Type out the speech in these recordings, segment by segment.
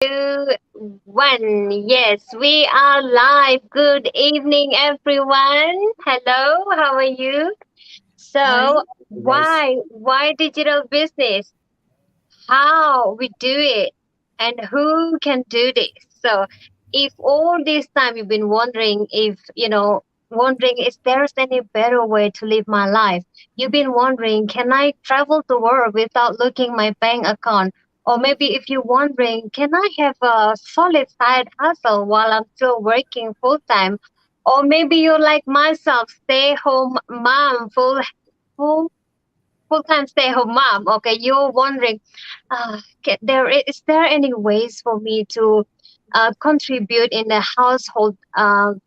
Two, one. Yes, we are live. Good evening, everyone. Hello, how are you? Hi. So, Guys, why digital business? How we do it, and who can do this? So, if all this time you've been wondering if wondering if there's any better way to live my life, you've been wondering, can I travel to work without looking my bank account? Or maybe if you're wondering, can I have a solid side hustle while I'm still working full time? Or maybe you're like myself, stay home mom, full full-time stay-home mom. Okay, you're wondering, is there any ways for me to contribute in the household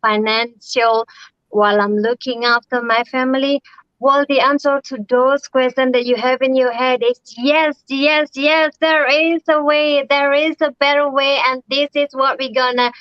financial while I'm looking after my family? Well, the answer to those questions that you have in your head is yes, yes, yes. There is a way. There is a better way, and this is what we're gonna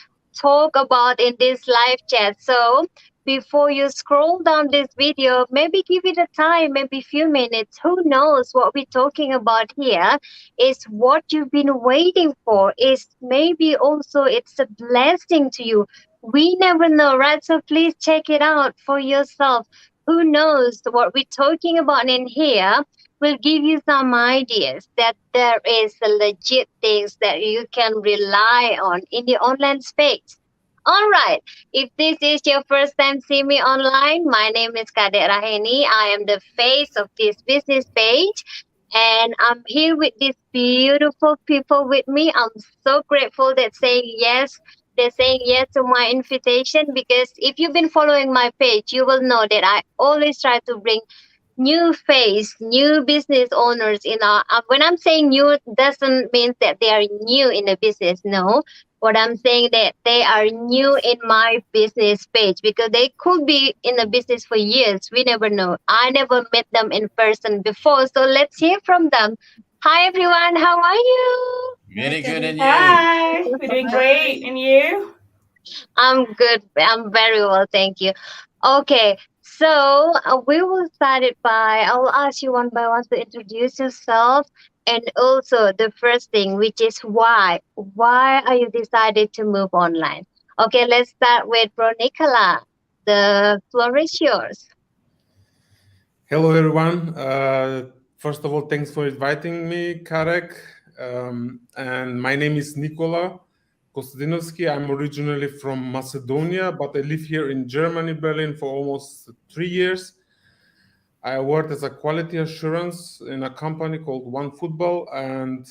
talk about in this live chat. So before you scroll down this video, maybe give it a time, maybe few minutes. Who knows what we're talking about here is what you've been waiting for. Is maybe also it's a blessing to you. We never know, right? So please check it out for yourself. Who knows what we're talking about in here will give you some ideas that there is a legit things that you can rely on in the online space. All right. If this is your first time seeing me online, my name is Kadek Raheni. I am the face of this business page. And I'm here with these beautiful people with me. I'm so grateful that saying yes. They're saying yes to my invitation because if you've been following my page, you will know that I always try to bring new face, new business owners in our. When I'm saying new, doesn't mean that they are new in the business. No, what I'm saying that they are new in my business page because they could be in the business for years. We never know. I never met them in person before, so let's hear from them. Hi everyone, how are you? Hi, very good, Kadek. and you? Hi, we're doing Hi. great. And you? I'm good. I'm very well, thank you. Okay, so we will start it by I will ask you one by one to introduce yourself, and also the first thing, which is why. Why are you decided to move online? Okay, let's start with Bro Nicola. The floor is yours. Hello, everyone. First of all, thanks for inviting me, Karek. And my name is Nikola Kostadinovsky. I'm originally from Macedonia, but I live here in Germany, Berlin, for almost 3 years. I worked as a quality assurance in a company called One Football. And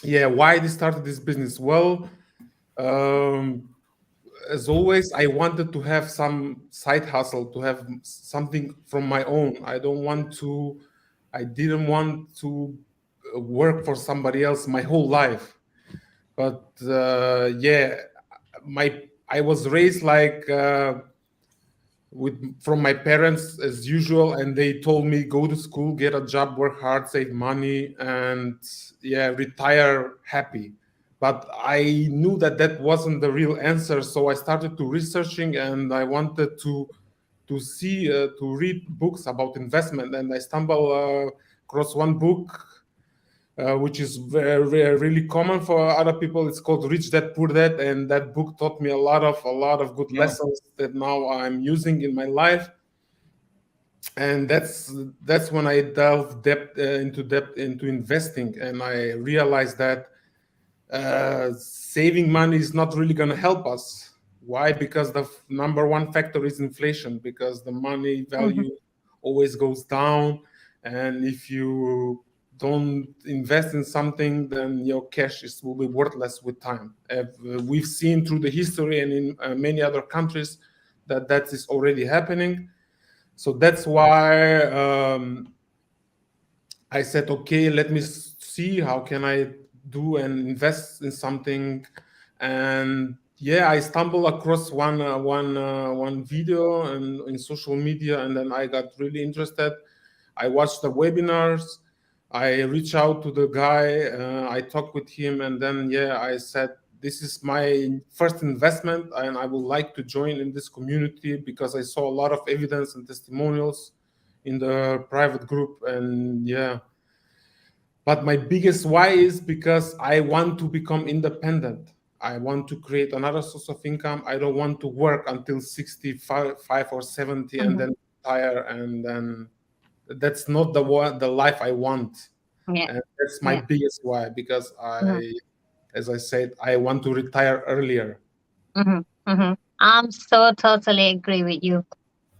yeah, why I started this business? Well, um, as always, I wanted to have some side hustle, to have something from my own. I didn't want to work for somebody else my whole life. But yeah, I was raised like with from my parents as usual, and they told me go to school, get a job, work hard, save money, and yeah, retire happy. But I knew that that wasn't the real answer, so I started to researching, and I wanted to read books about investment, and I stumbled across one book which is really common for other people. It's called Rich Dad Poor Dad, and that book taught me a lot of good Yeah. lessons that now I'm using in my life. And that's when I delved depth into investing, and I realized that saving money is not really going to help us. Why? Because the number one factor is inflation, because the money Mhm. value always goes down. And if you don't invest in something, then your will be worthless with time. We've seen through the history and in many other countries that that is already happening. So that's why I said, okay, let me see how can I do and invest in something. And yeah, I stumbled across one video and in social media, and then I got really interested. I watched the webinars. I reached out to the guy. I talked with him, and then yeah, I said, this is my first investment, and I would like to join in this community because I saw a lot of evidence and testimonials in the private group, and yeah, But my biggest why is because I want to become independent. I want to create another source of income. I don't want to work until 65 or 70 and Mhm. then retire, and then that's not the life I want. Yeah. And that's my Yeah. biggest why, because Mhm. as I said, I want to retire earlier. Mhm. Mhm. I'm so totally agree with you.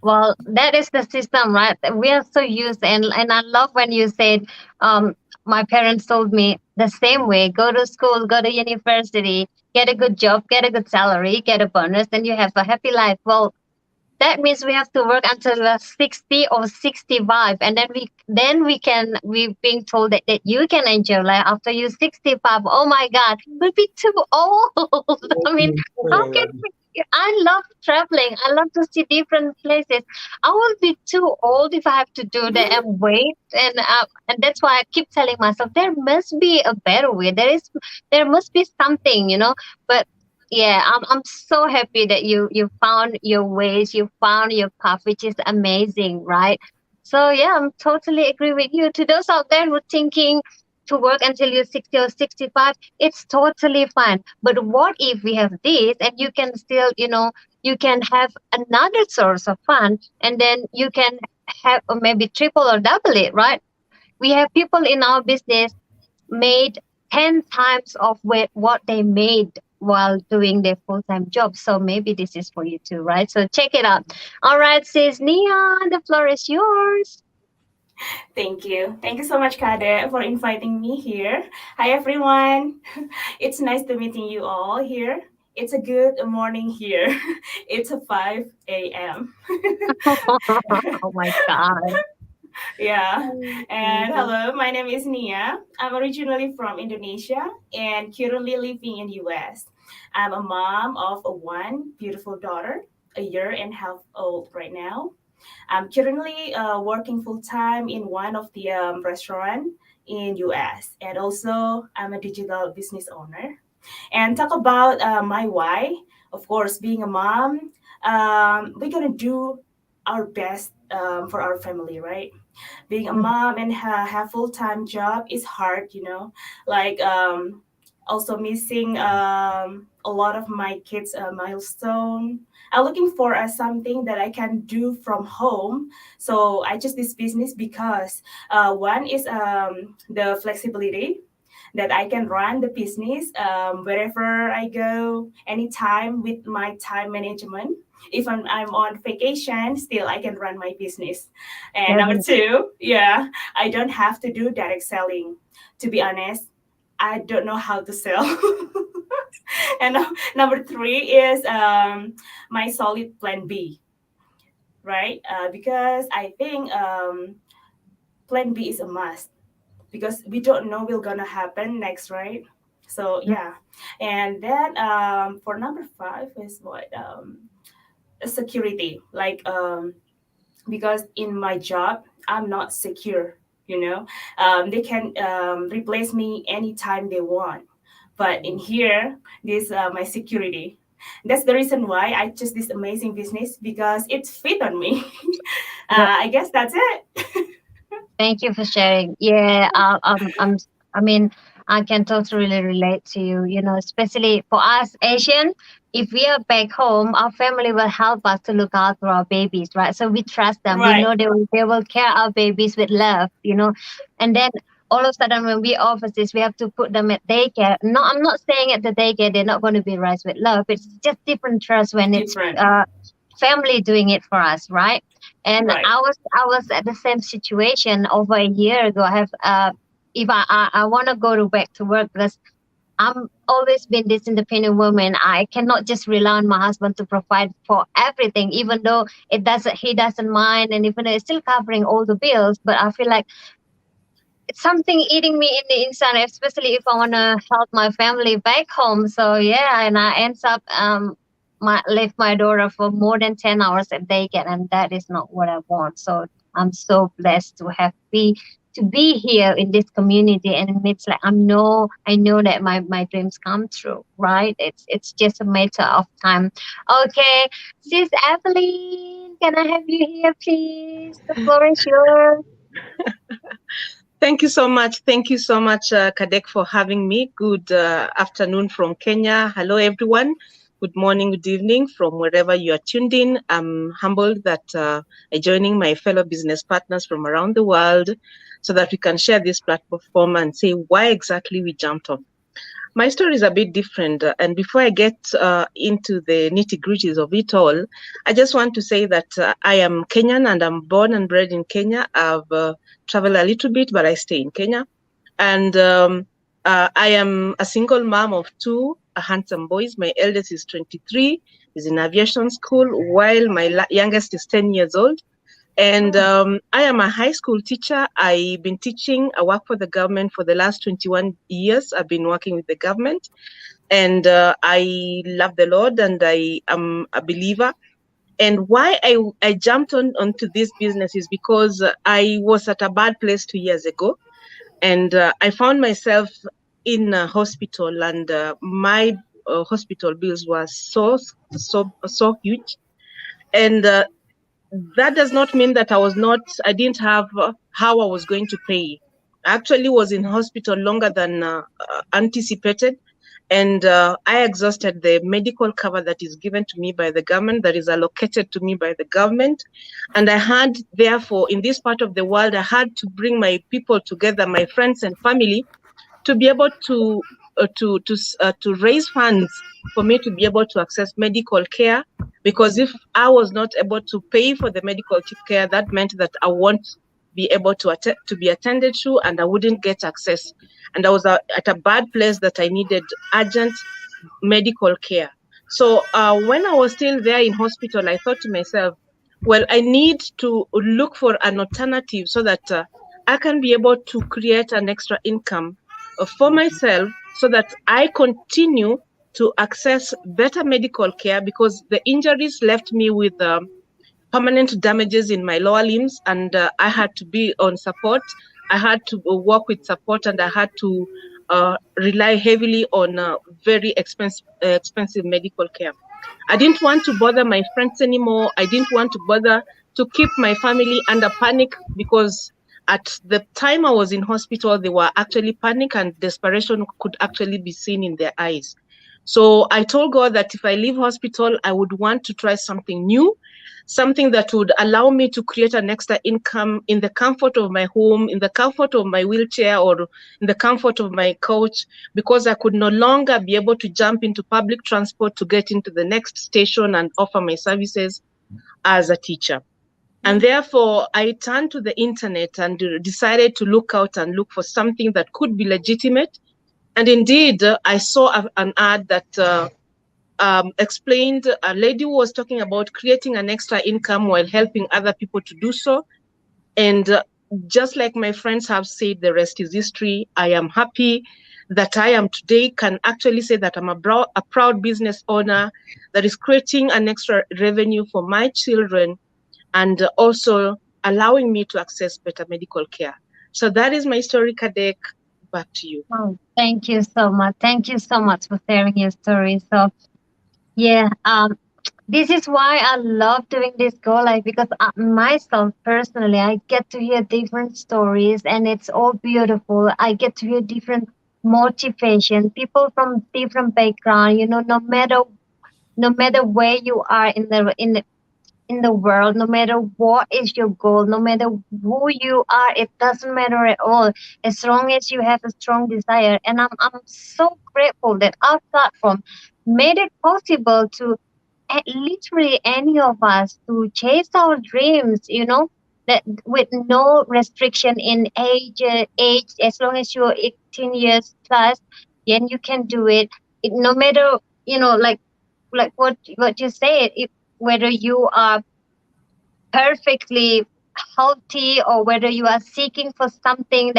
Well, that is the system, right? We are so used, and I love when you said, um, my parents told me the same way: go to school, go to university, get a good job, get a good salary, get a bonus, then you have a happy life. Well, that means we have to work until we're 60 or 65, and we being told that you can enjoy life after you're 65. Oh my God, we'll be too old. I mean, how can Already. we? I love traveling. I love to see different places. I will be too old if I have to do that and wait. And that's why I keep telling myself there must be a better way. There must be something, But yeah, I'm so happy that you found your ways, you found your path, which is amazing, right? So yeah, I'm totally agree with you. To those out there who are thinking to work until you're 60 or 65, it's totally fine. But what if we have this and you can still, you can have another source of fun, and then you can have, or maybe triple or double it, right? We have people in our business made 10 times of what they made while doing their full-time job. So maybe this is for you too, right? So check it out. All right, sis Nia, the floor is yours. Thank you. Thank you so much, Kade, for inviting me here. Hi, everyone. It's nice to meeting you all here. It's a good morning here. It's a 5 a.m. Oh my God. Yeah. And Mhm. hello, my name is Nia. I'm originally from Indonesia and currently living in US. I'm a mom of a one beautiful daughter, a year and a half old right now. I'm currently working full time in one of the restaurant in US, and also I'm a digital business owner. And talk about my why. Of course, being a mom, we're gonna do our best for our family, right? Being a Mhm. mom and have full time job is hard, like also missing a lot of my kids' milestone. I'm looking for something that I can do from home. So I just this business because one is the flexibility that I can run the business wherever I go, anytime with my time management. If I'm on vacation, still I can run my business. And number Mhm. two, yeah, I don't have to do direct selling. To be honest, I don't know how to sell. And number three is my solid plan B, right? Because I think plan B is a must because we don't know what's gonna happen next, right? So yeah, and then for number five is what security, like because in my job I'm not secure, they can replace me anytime they want, but in here this my security. That's the reason why I chose this amazing business because it's fit on me. Yep. I guess that's it. Thank you for sharing. Yeah, I mean, I can totally relate to you. Especially for us Asian, if we are back home, our family will help us to look after our babies, right? So we trust them. We Right. know they will care our babies with love. And then all of a sudden, when we overseas, we have to put them at daycare. No, I'm not saying at the daycare they're not going to be raised with love. It's just different trust when it's Different. family doing it for us, right? And Right. I was at the same situation over a year ago. I have if I want to go to back to work because I'm always been this independent woman. I cannot just rely on my husband to provide for everything, even though he doesn't mind, and even though it's still covering all the bills. But I feel like it's something eating me in the inside, especially if I want to help my family back home. So yeah, and I ends up left my daughter for more than 10 hours a day, and that is not what I want. So I'm so blessed to be here in this community, and it's like I know that my dreams come true, right? It's just a matter of time. Okay, sis Evelyn, can I have you here, please? The floor is yours. Thank you so much. Thank you so much, Kadek, for having me. Good afternoon from Kenya. Hello, everyone. Good morning, good evening from wherever you are tuned in. I'm humbled that I'm joining my fellow business partners from around the world so that we can share this platform and say why exactly we jumped on. My story is a bit different. And before I get into the nitty gritties of it all, I just want to say that I am Kenyan and I'm born and bred in Kenya. I've traveled a little bit, but I stay in Kenya. And I am a single mom of two handsome boys. My eldest is 23, is in aviation school, while my youngest is 10 years old. And I am a high school teacher. I've been teaching. I work for the government for the last 21 years. I've been working with the government. And I love the Lord and I am a believer. And why I jumped onto this business is because I was at a bad place 2 years ago. And I found myself in a hospital, and my hospital bills were so huge. And that does not mean that I didn't have how I was going to pay. I actually was in hospital longer than anticipated. And I exhausted the medical cover that is given to me by the government, that is allocated to me by the government. And I had, therefore, in this part of the world, I had to bring my people together, my friends and family, to be able to raise funds for me to be able to access medical care. Because if I was not able to pay for the medical care, that meant that I won't be able to be attended to, and I wouldn't get access. And I was at a bad place that I needed urgent medical care. So when I was still there in hospital, I thought to myself, well, I need to look for an alternative so that I can be able to create an extra income for myself so that I continue to access better medical care, because the injuries left me with permanent damages in my lower limbs, and I had to be on support. I had to work with support, and I had to rely heavily on very expensive medical care. I didn't want to bother my friends anymore. I didn't want to bother to keep my family under panic, because at the time I was in hospital, they were actually panic and desperation could actually be seen in their eyes. So I told God that if I leave hospital, I would want to try something new, something that would allow me to create an extra income in the comfort of my home, in the comfort of my wheelchair, or in the comfort of my couch, because I could no longer be able to jump into public transport to get into the next station and offer my services as a teacher. And therefore, I turned to the internet and decided to look out and look for something that could be legitimate. And indeed, I saw an ad that explained, a lady who was talking about creating an extra income while helping other people to do so. And just like my friends have said, the rest is history. I am happy that I am today can actually say that I'm a proud business owner that is creating an extra revenue for my children and also allowing me to access better medical care. So that is my story, Kadek. Back to you. Oh, thank you so much. Thank you so much for sharing your story. So, yeah, this is why I love doing this Go Live, because myself personally, I get to hear different stories and it's all beautiful. I get to hear different motivation, people from different background. No matter where you are in the world, no matter what is your goal, no matter who you are, it doesn't matter at all, as long as you have a strong desire. And I'm so grateful that our platform made it possible to literally any of us to chase our dreams, that with no restriction in age, as long as you're 18 years plus, then you can do it. No matter, like what you said, if whether you are perfectly healthy or whether you are seeking for something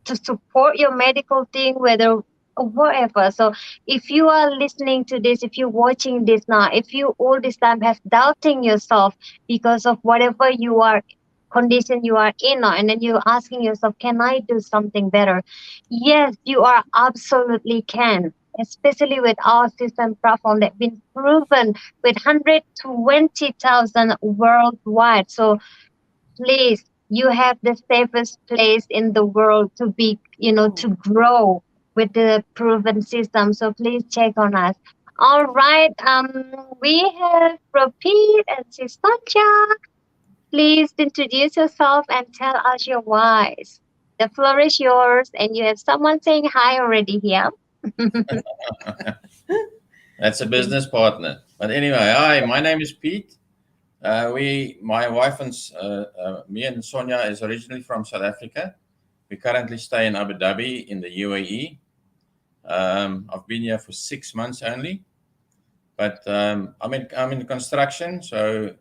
to support your medical thing, whether whatever. So if you are listening to this, if you're watching this now, if you all this time have doubting yourself because of whatever you are condition you are in now, and then you're asking yourself, can I do something better? Yes, you are absolutely can, especially with our system platform that's been proven with 120,000 worldwide. So please you have the safest place in the world to be, to grow with the proven system. So please check on us. All right. We have Rapid and Sistancha. Please introduce yourself and tell us your whys. The floor is yours, and you have someone saying hi already here. That's a business partner. But anyway, hi, my name is Pete. My wife and me and Sonia is originally from South Africa. We currently stay in Abu Dhabi in the UAE. I've been here for 6 months only, but I'm in construction, so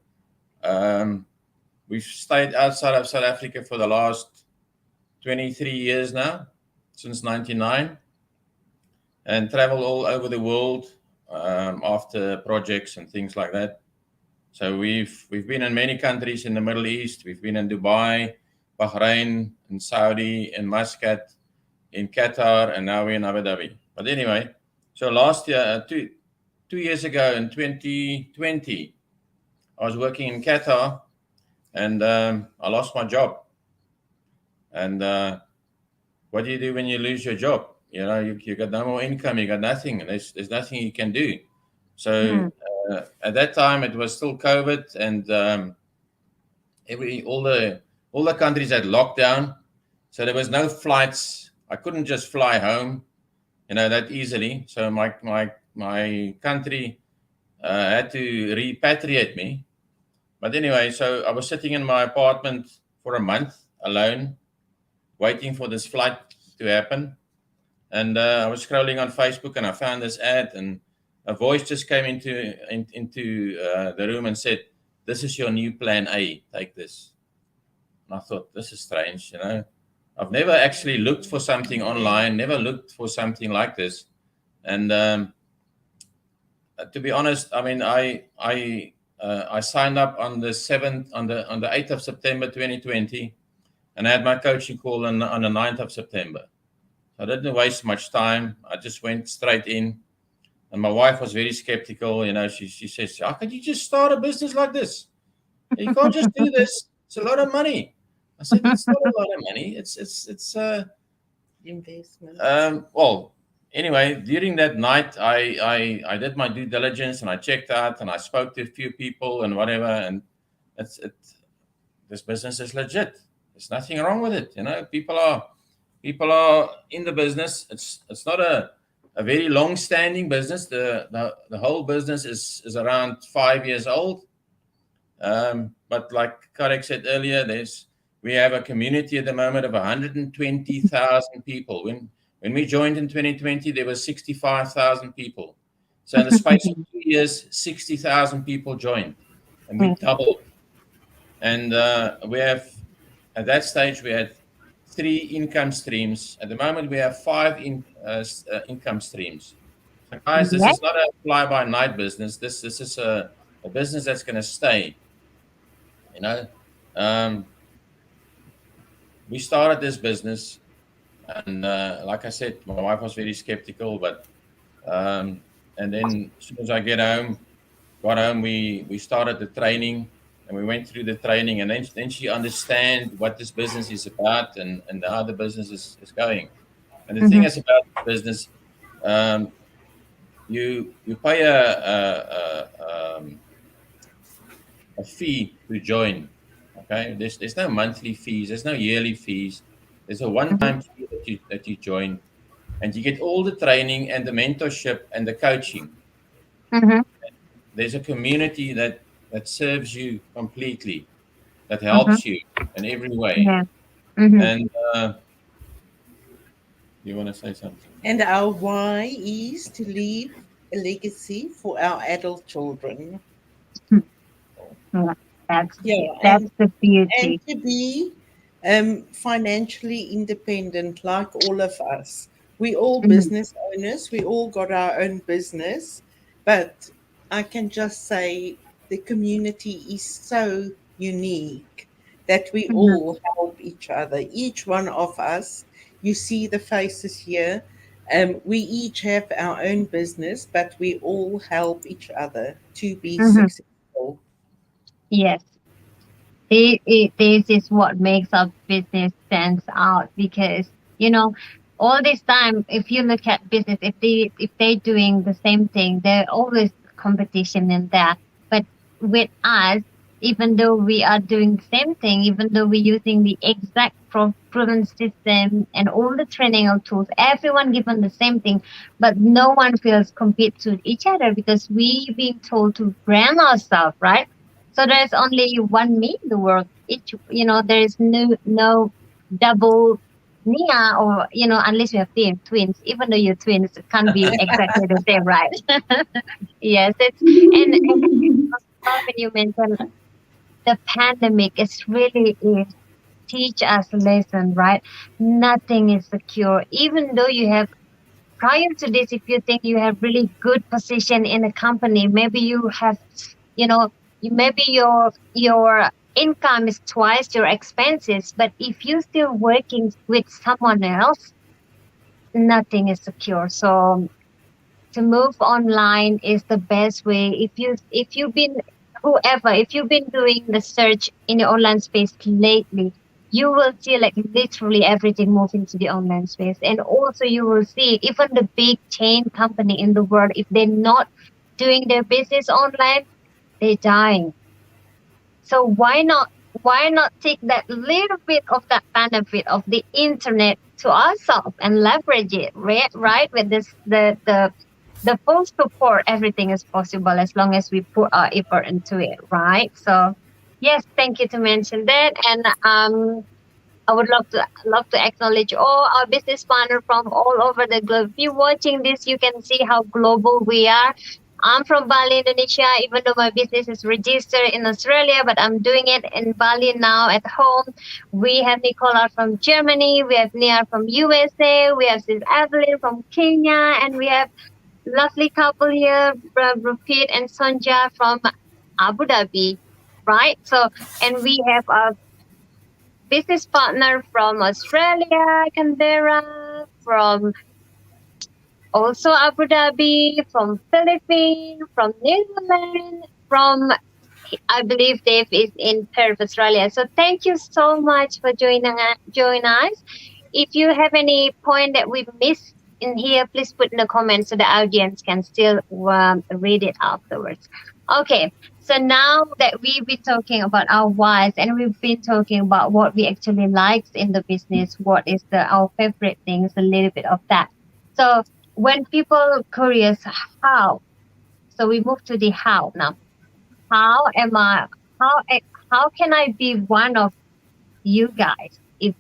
we've stayed outside of South Africa for the last 23 years now, since '99, and travel all over the world after projects and things like that. So we've been in many countries in the Middle East. We've been in Dubai, Bahrain, in Saudi, in Muscat, in Qatar, and now we're in Abu Dhabi. But anyway, so last year, 2 years ago in 2020, I was working in Qatar, and I lost my job. And what do you do when you lose your job? You got no more income, you got nothing, and there's nothing you can do. So at that time, it was still COVID, and all the countries had lockdown, so there was no flights. I couldn't just fly home, that easily. So my country had to repatriate me. But anyway, so I was sitting in my apartment for a month alone, waiting for this flight to happen. And I was scrolling on Facebook, and I found this ad, and a voice just came into the room and said, "This is your new plan A. Take this." And I thought, this is strange. I've never actually looked for something online, never looked for something like this. And to be honest, I mean, I signed up on the 8th of September 2020, and I had my coaching call on the 9th of September. I didn't waste much time. I just went straight in. And my wife was very skeptical. She says, "How could you just start a business like this? You can't just do this. It's a lot of money." I said, "It's not a lot of money. It's Investment. Well, anyway, during that night, I did my due diligence, and I checked out, and I spoke to a few people and whatever. And this business is legit. There's nothing wrong with it. People are in the business. It's not a very long-standing business. The whole business is around 5 years old. But like Karek said earlier, we have a community at the moment of 120,000 people. When we joined in 2020, there were 65,000 people. So in the space of 2 years, 60,000 people joined, and we doubled. And at that stage, we had 3 income streams. At the moment, we have 5 income streams. So guys, this is not a fly-by-night business. This is a business that's going to stay. We started this business, and like I said, my wife was very skeptical. But and then as soon as I got home, we started the training. And we went through the training, and then she understand what this business is about and how the business is going. And the thing is about business, you pay a fee to join. Okay, there's no monthly fees, there's no yearly fees. There's a one-time fee that you join, and you get all the training and the mentorship and the coaching. There's a community that serves you completely, that helps you in every way. And you want to say something? And our why is to leave a legacy for our adult children. That's the beauty. And to be financially independent, like all of us. We all business owners. We all got our own business, but I can just say the community is so unique that we all help each other. Each one of us, you see the faces here. We each have our own business, but we all help each other to be successful. Yes. This is what makes our business stands out because all this time, if you look at business, if they doing the same thing, there always competition in there. But with us, even though we are doing the same thing, even though we're using the exact proven system and all the training of tools, everyone given the same thing, but no one feels compete to each other because we being told to brand ourselves, right? So there's only one me in the world. There is no double Nia, or unless you have twins. Even though you're twins, it can't be exactly the same, right? Yes, and when you mentioned the pandemic, it's really is teach us a lesson, right? Nothing is secure. Even though you have prior to this, if you think you have really good position in a company, maybe you have, maybe your income is twice your expenses, but if you're still working with someone else, nothing is secure. So to move online is the best way. If you've been doing the search in the online space lately, you will see like literally everything moving to the online space. And also you will see even the big chain company in the world, if they're not doing their business online, they're dying. So why not take that little bit of that benefit of the internet to ourselves and leverage it, right? With this the full support, everything is possible as long as we put our effort into it, right? So yes, thank you to mention that. And I would love to acknowledge all our business partners from all over the globe. If you're watching this, you can see how global we are. I'm from Bali, Indonesia, even though my business is registered in Australia, but I'm doing it in Bali now at home. We have Nicola from Germany, we have Nia from USA, we have Sis Evelyn from Kenya, and we have lovely couple here, Rupit and Sonja from Abu Dhabi, right? So, and we have a business partner from Australia, Canberra, from also Abu Dhabi, from Philippines, from New Zealand, from I believe Dave is in Perth, Australia. So thank you so much for joining us. If you have any point that we missed in here, please put in the comments so the audience can still read it afterwards. Okay, so now that we've been talking about our whys and we've been talking about what we actually like in the business, what is our favorite things, a little bit of that. So when people curious how, so we move to the how now. How can I be one of you guys? If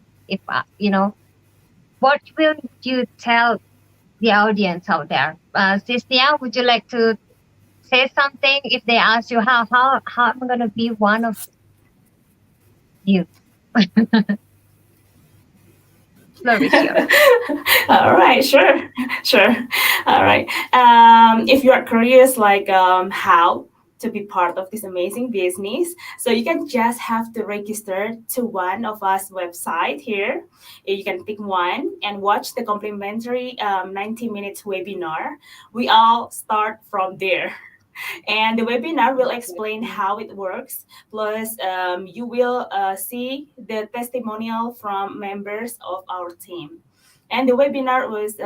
what will you tell the audience out there? Sis-Nia, would you like to say something if they ask you how am I gonna be one of you? All right, sure. All right. If you are curious, like how to be part of this amazing business, so you can just have to register to one of us website here. You can pick one and watch the complimentary 90 minutes webinar. We all start from there. And the webinar will explain how it works. Plus, you will see the testimonial from members of our team. And the webinar was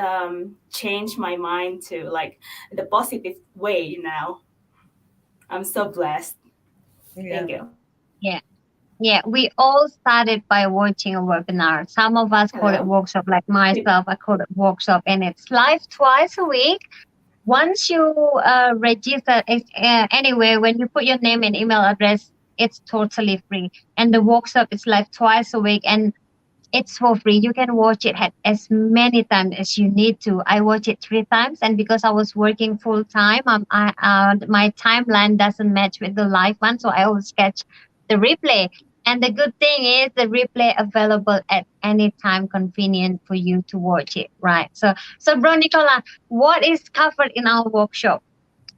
changed my mind to like the positive way now. I'm so blessed. Thank you. Yeah, we all started by watching a webinar. Some of us call it workshop, like myself, I call it workshop, and it's live twice a week. Once you register, anyway, when you put your name and email address, it's totally free. And the workshop is live twice a week, and it's for free. You can watch it as many times as you need to. I watch it 3 times, and because I was working full time, my timeline doesn't match with the live one, so I always catch the replay. And the good thing is the replay available at any time, convenient for you to watch it, right? So Bro Nicola, what is covered in our workshop?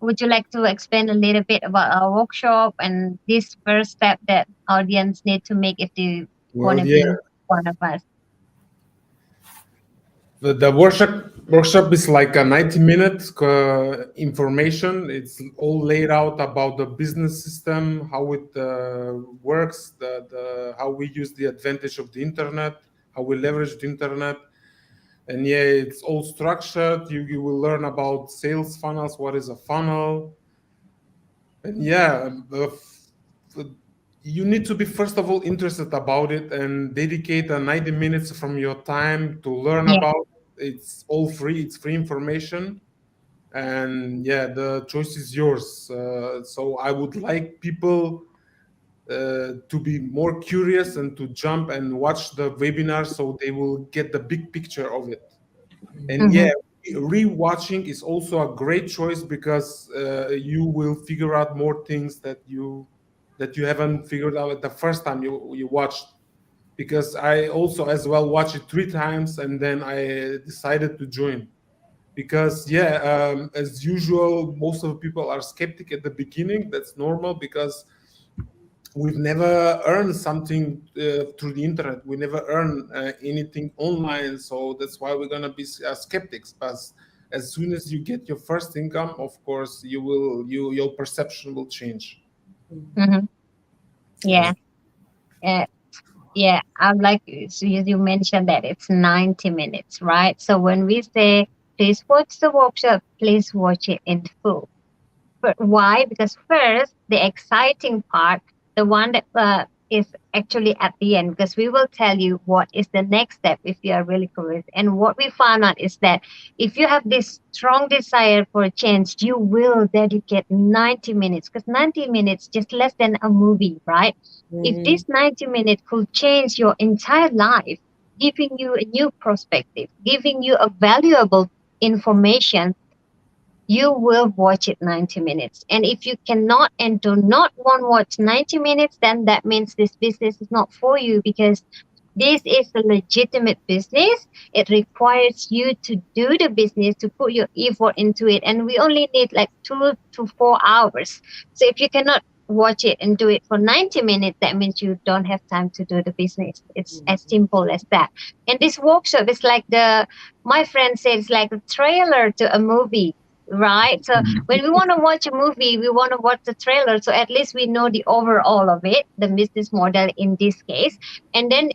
Would you like to explain a little bit about our workshop and this first step that audience need to make if they want to be one of us? The workshop is like a 90-minute information. It's all laid out about the business system, how it works, how we use the advantage of the internet, how we leverage the internet. And yeah, it's all structured. You will learn about sales funnels, what is a funnel. And yeah, you need to be, first of all, interested about it and dedicate 90 minutes from your time to learn Yeah. about it. It's all free. It's free information. And yeah, the choice is yours. So I would like people to be more curious and to jump and watch the webinar so they will get the big picture of it. And yeah, rewatching is also a great choice because you will figure out more things that you haven't figured out at the first time you watched. Because I also as well watched it 3 times and then I decided to join. Because yeah, as usual, most of the people are skeptic at the beginning. That's normal because we've never earned something through the internet. We never earn anything online, so that's why we're gonna be skeptics. But as soon as you get your first income, of course, your perception will change. Yeah. Yeah, I'm like, so you mentioned that it's 90 minutes, right? So when we say, please watch the workshop, please watch it in full. But why? Because first, the exciting part, the one that is actually at the end, because we will tell you what is the next step if you are really curious. And what we found out is that if you have this strong desire for a change, you will dedicate 90 minutes, because 90 minutes, just less than a movie, right? If this 90 minutes could change your entire life, giving you a new perspective, giving you a valuable information, you will watch it 90 minutes. And if you cannot and do not want to watch 90 minutes, then that means this business is not for you, because this is a legitimate business. It requires you to do the business, to put your effort into it. And we only need like 2 to 4 hours. So if you cannot watch it and do it for 90 minutes, that means you don't have time to do the business. It's as simple as that. And this workshop is like my friend said, it's like a trailer to a movie. Right. So when we want to watch a movie, we want to watch the trailer. So at least we know the overall of it, the business model in this case. And then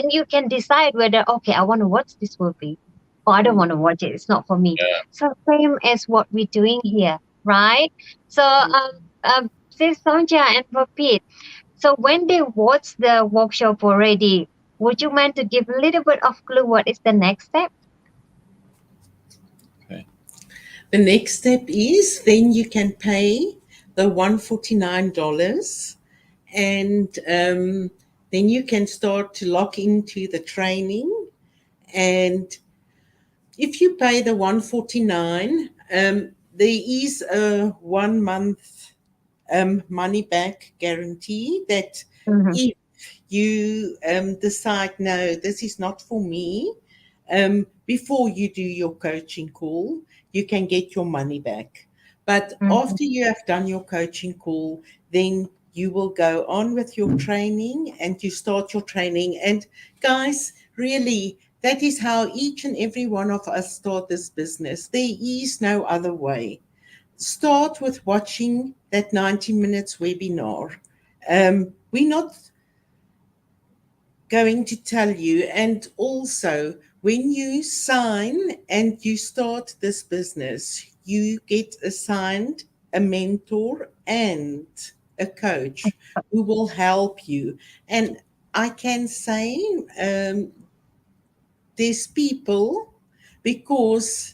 you can decide whether, okay, I want to watch this movie or I don't want to watch it. It's not for me. Yeah. So same as what we're doing here. Right. So Sis Sonja and for Pete, so when they watch the workshop already, would you mind to give a little bit of clue what is the next step? The next step is then you can pay the $149 and then you can start to lock into the training. And if you pay the $149, there is a 1 month money back guarantee that if you decide, no, this is not for me, before you do your coaching call, you can get your money back. But after you have done your coaching call, then you will go on with your training and you start your training. And guys, really, that is how each and every one of us start this business. There is no other way. Start with watching that 90 minutes webinar. We're not going to tell you, and also when you sign and you start this business, you get assigned a mentor and a coach who will help you. And I can say there's people, because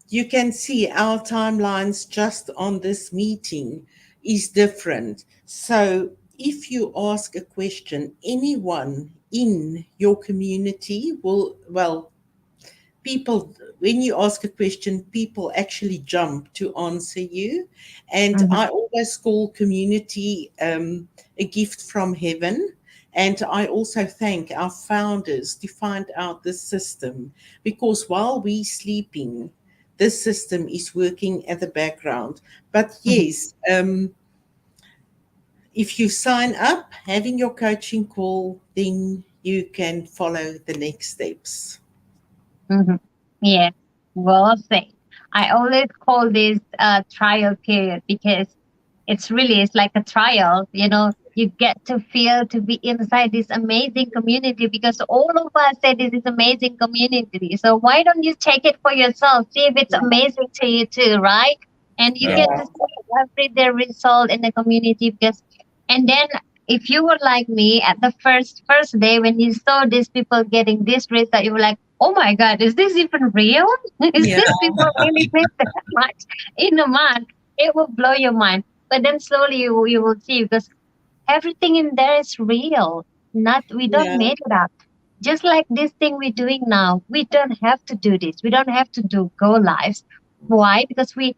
you can see our timelines just on this meeting is different. So if you ask a question, anyone in your community people, when you ask a question, people actually jump to answer you. And I always call community a gift from heaven. And I also thank our founders to find out this system, because while we're sleeping, this system is working at the background. But yes, if you sign up, having your coaching call, then you can follow the next steps. Mhm. Yeah, well said. I always call this a trial period because it's like a trial. You get to feel to be inside this amazing community because all of us said this is amazing community. So why don't you take it for yourself? See if it's amazing to you too, right? And you Yeah. get to see the result in the community and then if you were like me at the first day when you saw these people getting this result, you were like, oh my God, is this even real? Is Yeah. this people really make that much in a month? It will blow your mind. But then slowly you will see because everything in there is real. Not we don't Yeah. make it up. Just like this thing we're doing now, we don't have to do this. We don't have to do go lives. Why? Because we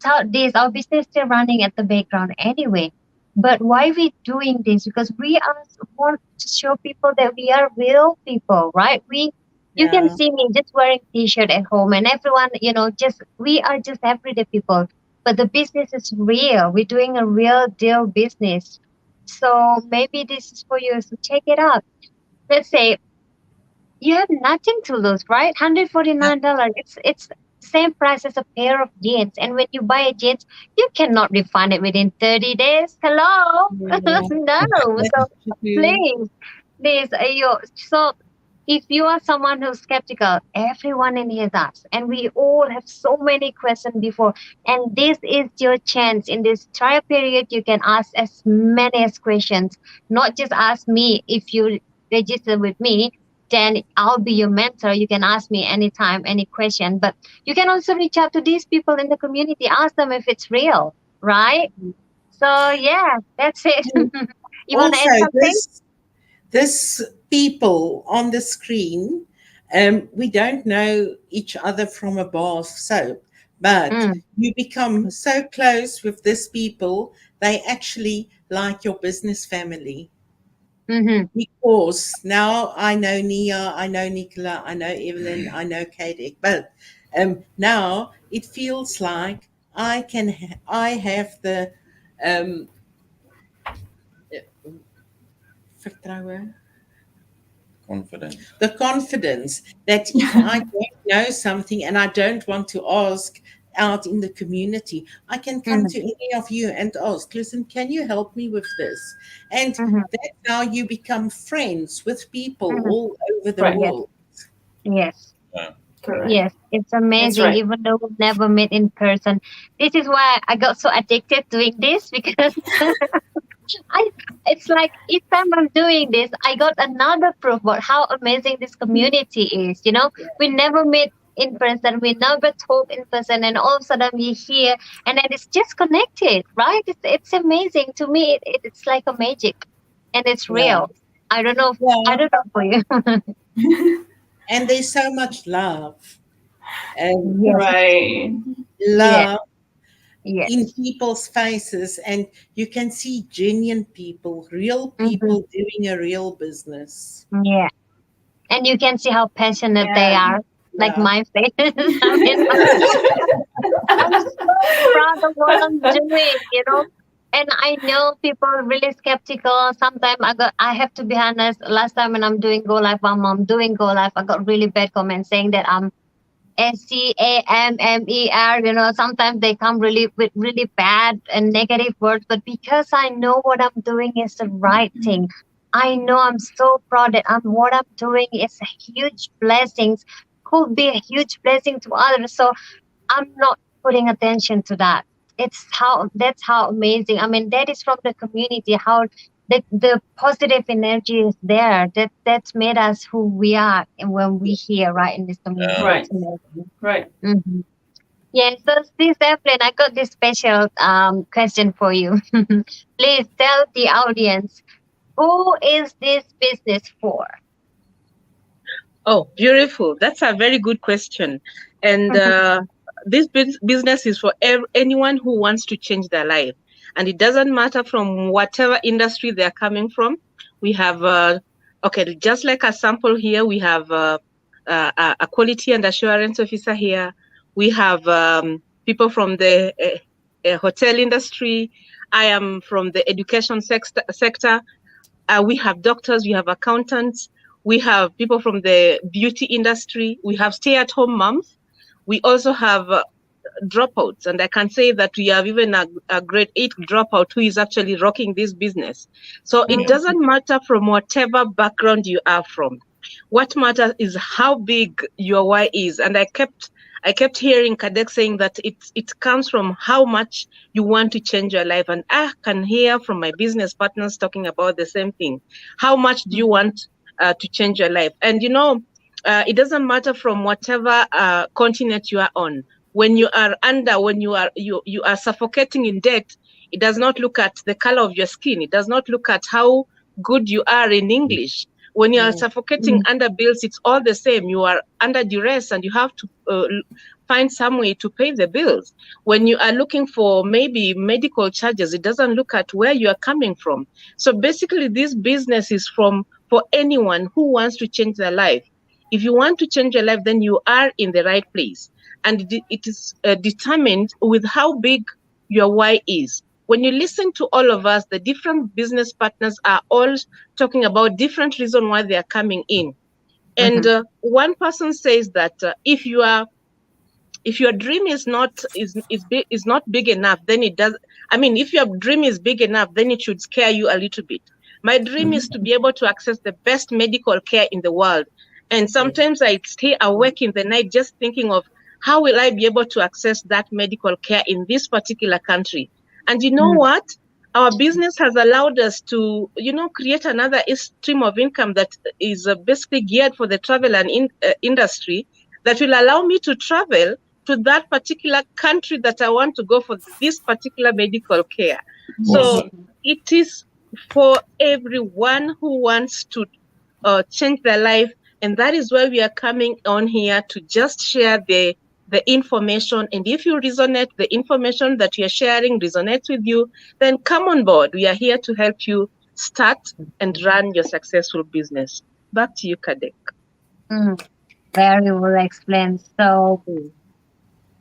thought this, our business still running at the background anyway. But why we doing this? Because we are want to show people that we are real people, right? You can Yeah. see me just wearing t-shirt at home and everyone, just we are just everyday people. But the business is real. We're doing a real deal business. So maybe this is for you. So check it out. Let's say you have nothing to lose, right? $149. It's same price as a pair of jeans. And when you buy a jeans, you cannot refund it within 30 days. Hello? Yeah. No. So That's true. please, so if you are someone who's skeptical, everyone in here does. And we all have so many questions before. And this is your chance. In this trial period, you can ask as many as questions. Not just ask me. If you register with me, then I'll be your mentor. You can ask me anytime, any question. But you can also reach out to these people in the community. Ask them if it's real, right? So yeah, that's it. You want to add Also, something? this people on the screen, we don't know each other from a bar of soap, but Mm. you become so close with these people, they actually like your business family. Mm-hmm. Because now I know Nia, I know Nicola, I know Evelyn, I know Kadek, but now it feels like I have the um, vertrouwen, Confident. the confidence that if I don't know something and I don't want to ask out in the community, I can come to any of you and ask, listen, can you help me with this? And Mm-hmm. that's how you become friends with people Mm-hmm. all over the Right. world. Yes. Yeah. Correct. Yes, it's That's amazing, right. even though we've never met in person. This is why I got so addicted doing this because I it's like each time I'm doing this, I got another proof about how amazing this community is. We never met in person, we never talk in person, and all of a sudden we're here, and then it's just connected, right? It's amazing to me. It's like a magic, and it's Yeah. real. I don't know. I Yeah. don't know for you. And there's so much love and Yes. Right. Yes. love Yes. in people's faces, and you can see genuine people, real Hmm. people doing a real business. Yeah. And you can see how passionate they Yeah. are, like Yeah. my face. I mean, I'm so proud of what I'm doing. And I know people are really skeptical. Sometimes I have to be honest. Last time when I'm doing Go Live, I'm doing Go Live, I got really bad comments saying that I'm SCAMMER. Sometimes they come with really bad and negative words, but because I know what I'm doing is the right thing, I know I'm so proud that what I'm doing is a huge blessing, could be a huge blessing to others. So I'm not putting attention to that. That's how amazing. I mean, that is from the community. How the positive energy is there. That's made us who we are, and when we here, right, in this community. Yeah. Right. It's amazing. Right. Mm-hmm. Yeah. So, this Evelyn, I got this special question for you. Please tell the audience, who is this business for? Oh, beautiful. That's a very good question. And this business is for anyone who wants to change their life. And it doesn't matter from whatever industry they're coming from. We have, okay, just like a sample here, we have a quality and assurance officer here. We have people from the hotel industry. I am from the education sector. We have doctors, we have accountants, We have people from the beauty industry. We have stay-at-home moms. We also have dropouts, and I can say that we have even a grade 8 dropout who is actually rocking this business. So it doesn't matter from whatever background you are from. What matters is how big your why is. And I kept hearing Kadek saying that it comes from how much you want to change your life. And I can hear from my business partners talking about the same thing. How much do you want to change your life? And it doesn't matter from whatever continent you are on. When you are you are suffocating in debt, it does not look at the color of your skin. It does not look at how good you are in English. When you are suffocating under bills, it's all the same. You are under duress and you have to find some way to pay the bills. When you are looking for maybe medical charges, it doesn't look at where you are coming from. So basically, this business is for anyone who wants to change their life. If you want to change your life, then you are in the right place. And it is determined with how big your why is. When you listen to all of us, the different business partners are all talking about different reasons why they are coming in. And one person says that if your dream is not big enough, then it does. I mean, if your dream is big enough, then it should scare you a little bit. My dream is to be able to access the best medical care in the world. And sometimes I stay awake in the night just thinking of how will I be able to access that medical care in this particular country? And you know what? Our business has allowed us to, create another stream of income that is basically geared for the travel and industry that will allow me to travel to that particular country that I want to go for this particular medical care. So it is for everyone who wants to change their life. And that is why we are coming on here to just share the information. And if you resonate, the information that you're sharing resonates with you, then come on board. We are here to help you start and run your successful business. Back to you, Kadek. Very well explained. So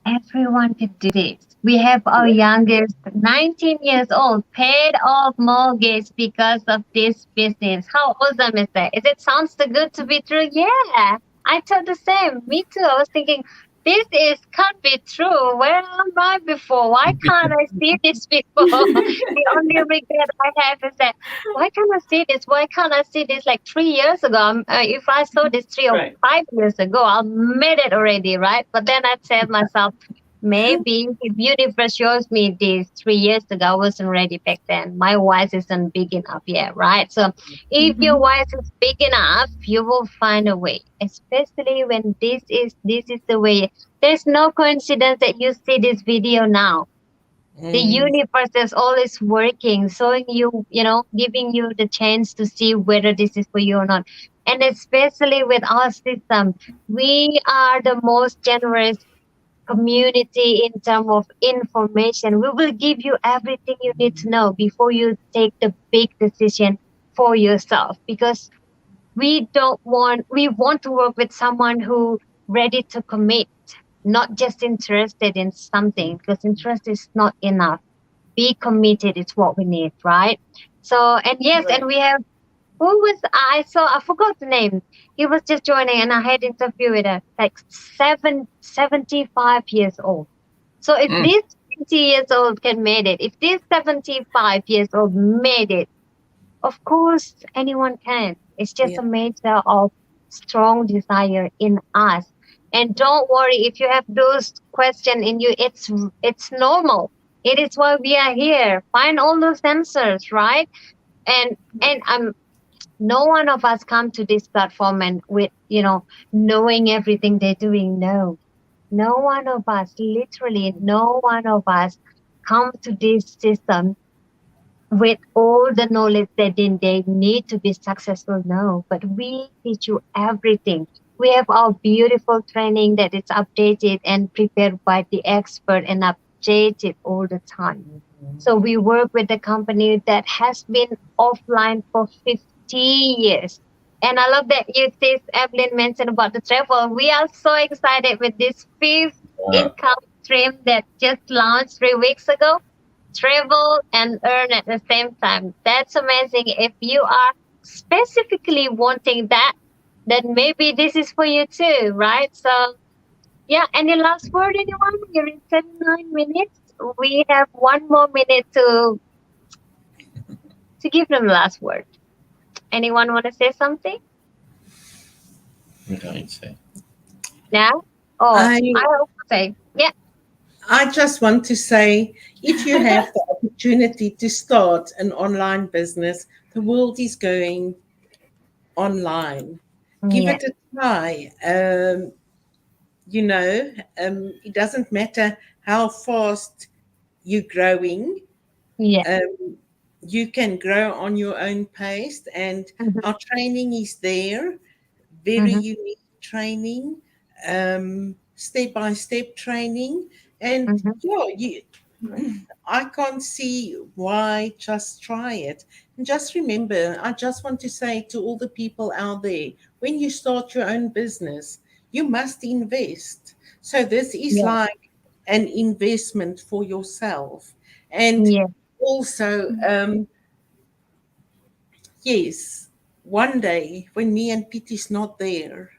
everyone can do this. We have our youngest, 19 years old, paid off mortgage because of this business. How awesome is that? Is it sounds too good to be true? Yeah, I thought the same. Me too. I was thinking, can't be true. Where am I before? Why can't I see this before? The only regret I have is that, why can't I see this? Why can't I see this like 3 years ago? If I saw this 3 or 5 years ago, I made it already, right? But then I said myself, maybe if universe shows me this 3 years ago, I wasn't ready back then. My voice isn't big enough yet, right? So if your voice is big enough, you will find a way, especially when this is the way. There's no coincidence that you see this video now. The universe is always working, showing you, giving you the chance to see whether this is for you or not. And especially with our system, we are the most generous community in terms of information. We will give you everything you need to know before you take the big decision for yourself, because we want to work with someone who ready to commit, not just interested in something, because interest is not enough. Be committed is what we need, right? So, and yes, and we have, I forgot the name. He was just joining and I had interview with her, like 75 years old. So if this 20 years old can made it, if this 75 years old made it, of course anyone can. It's just a matter of strong desire in us. And don't worry if you have those questions in you, it's normal. It is why we are here. Find all those answers, right? And no one of us come to this platform and with, knowing everything they're doing. No one of us, literally no one of us come to this system with all the knowledge that they need to be successful. No, but we teach you everything. We have our beautiful training that is updated and prepared by the expert and updated all the time. So we work with a company that has been offline for 50 years. And I love that Evelyn mentioned about the travel. We are so excited with this 5th income stream that just launched 3 weeks ago. Travel and earn at the same time. That's amazing. If you are specifically wanting that then maybe this is for you too, right? So yeah, any last word, anyone? You're in 39 minutes. We have 1 more minute to give them last word. Anyone want to say something? What can I say? Yeah? Oh, I I hope to say. Yeah. I just want to say, if you have the opportunity to start an online business, the world is going online. Give Yeah. it a try. It doesn't matter how fast you're growing. Yeah. You can grow on your own pace, and Mm-hmm. our training is there. Very Mm-hmm. unique training, step by step training, and Mm-hmm. yeah, I can't see why just try it. And just remember, I just want to say to all the people out there, when you start your own business, you must invest. So this is Yeah. like an investment for yourself. And Yeah. also, yes, one day when me and Pete is not there,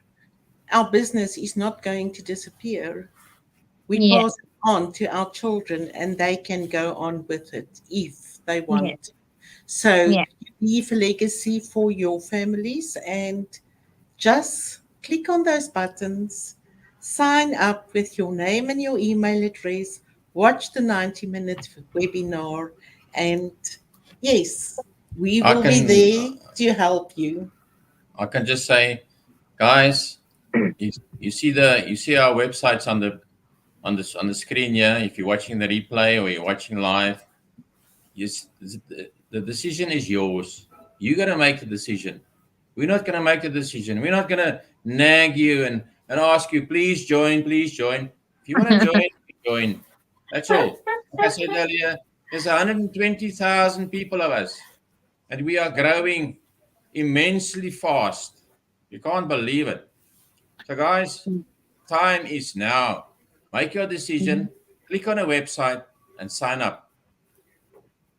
our business is not going to disappear. We Yeah. pass it on to our children and they can go on with it if they Yeah. want. So Yeah. you leave a legacy for your families and just click on those buttons, sign up with your name and your email address, watch the 90-minute webinar, and yes, we I will be can there to help you. I can just say, guys, you see our websites on the screen here. If you're watching the replay or you're watching live, the decision is yours. You got to make the decision. We're not going to make the decision. We're not going to nag you and ask you, please join, please join. If you want to join, join. That's all. Like I said earlier, there's 120,000 people of us, and we are growing immensely fast. You can't believe it. So, guys, time is now. Make your decision, click on a website, and sign up.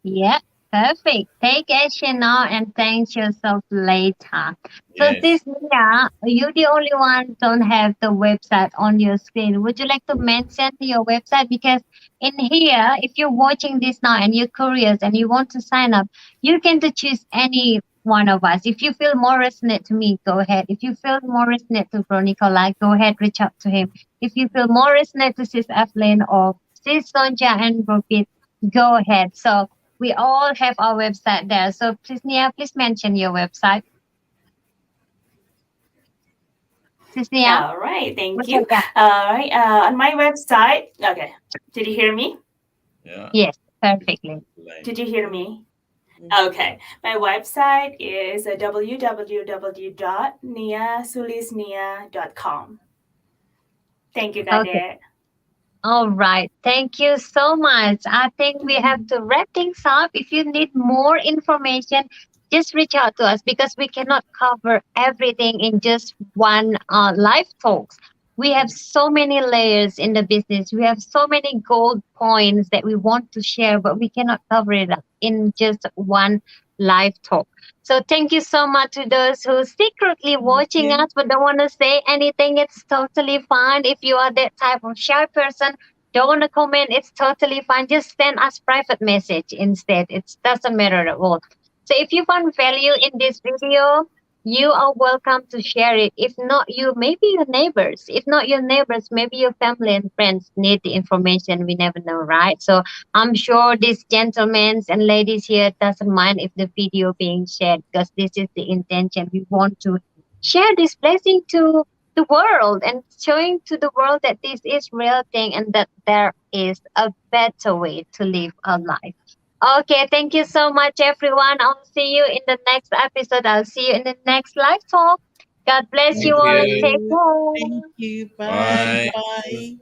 Yeah, perfect. Take action now and thank yourself later. So, Yes. this Mia, you the only one don't have the website on your screen. Would you like to mention your website? Because in here, if you're watching this now and you're curious and you want to sign up, you can to choose any one of us. If you feel more resonate to me, go ahead. If you feel more resonate to Bro Nikolai, go ahead, reach out to him. If you feel more resonate to Sis Evelyn or Sis Sonja and Bro Pete, go ahead. So we all have our website there. So please, Nia, please mention your website. Please, Nia. All right, thank What's you. that? All right, on my website. Okay, did you hear me? Yeah. Yes, perfectly. Did you hear me? Mhm. Okay, my website is www.niasulisnia.com. Thank you, Okay. Kade. All right. Thank you so much. I think we have to wrap things up. If you need more information, just reach out to us because we cannot cover everything in just one live talks. We have so many layers in the business. We have so many gold points that we want to share, but we cannot cover it up in just one live talk. So thank you so much to those who secretly watching you. us but don't want to say anything. It's totally fine. If you are that type of shy person, don't want to comment, it's totally fine. Just send us private message instead. It doesn't matter at all. So if you found value in this video, you are welcome to share it. If not you, maybe your neighbors. If not your neighbors, maybe your family and friends need the information. We never know, right? So I'm sure these gentlemen and ladies here doesn't mind if the video being shared because this is the intention. We want to share this blessing to the world and showing to the world that this is real thing and that there is a better way to live our life. Okay, thank you so much, everyone. I'll see you in the next episode. I'll see you in the next live talk. God bless Thank you Thank all and you. take you. care. Thank you. Bye. Bye. Bye.